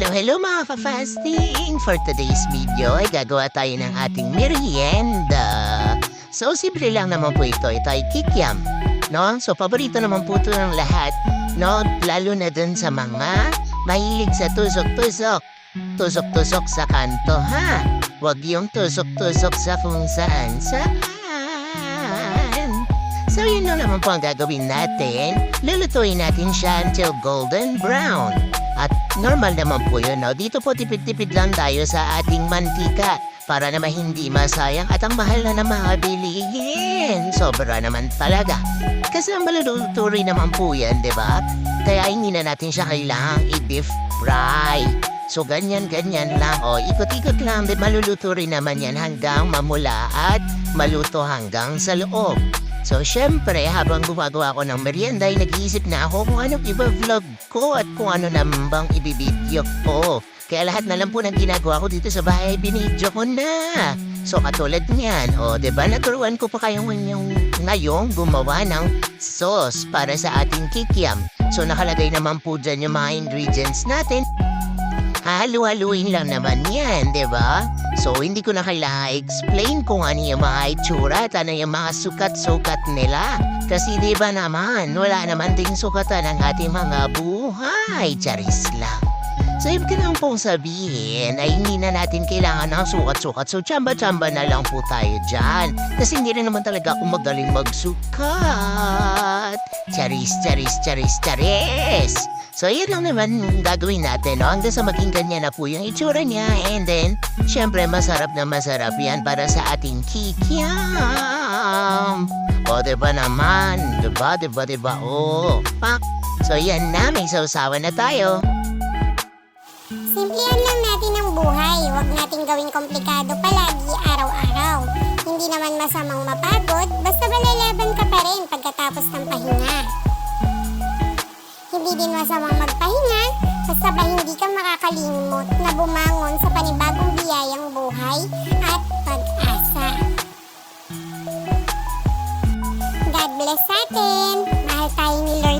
Hello mga ka-fasting! For today's video ay gagawa tayo ng ating merienda. So, simple lang naman po ito. Ito ay kikiam. No? So, paborito naman po ito ng lahat. No? Lalo na dun sa mga mahilig sa tusok-tusok. Tusok-tusok sa kanto, ha? Huwag yung tusok-tusok sa kung saan-saan. So, yun lang naman po ang gagawin natin. Lulutuin natin siya until golden brown. At normal naman po yun, no? Dito po tipid-tipid lang tayo sa ating mantika para naman hindi masayang at ang mahal na mga bilihin. Sobra naman talaga. Kasi ang maluluto rin naman po yan, di ba? Kaya hindi na natin siya kailangang i-deep fry. So ganyan-ganyan lang, ikot-ikot lang, di maluluto rin naman yan hanggang mamula at maluto hanggang sa loob. So, syempre, habang gumagawa ko ng merienda, ay nag-iisip na ako kung anong iba-vlog ko at kung ano naman bang ibibidyo ko. Kaya lahat na lang po ng ginagawa ko dito sa bahay, binidyo ko na. So, katulad niyan, diba, naturuan ko pa kayo ngayong gumawa ng sauce para sa ating kikiam. So, nakalagay naman po dyan yung mga ingredients natin. Halu-haluin lang naman yan, di ba? So, hindi ko na kailangan explain kung ano yung mga itsura at ano yung mga sukat-sukat nila. Kasi di ba naman, wala naman ding sukatan ng ating mga buhay. Charis lang. So, ibig ko lang pong sabihin ay hindi na natin kailangan ng sukat-sukat. So, tsamba-tsamba na lang po tayo dyan. Kasi hindi rin naman talaga ako magaling magsukat. Charis, charis, charis, charis. So, yun lang naman gagawin natin, no? Hanggang sa maging ganyan na po yung itsura niya. And then, syempre, masarap na masarap yan para sa ating kikiam. Diba naman? Diba? Pak! So, yan na. May sausawan na tayo. Simplihan lang natin ang buhay. Huwag nating gawing komplikado palagi araw-araw. Hindi naman masamang mapagod, basta malalaban ka pa rin pagkatapos ng pahinga. Hindi din masamang magpahinga, basta ba hindi ka makakalimot na bumangon sa panibagong biyayang buhay at pag-asa. God bless atin. Mahal tayo ni Lord.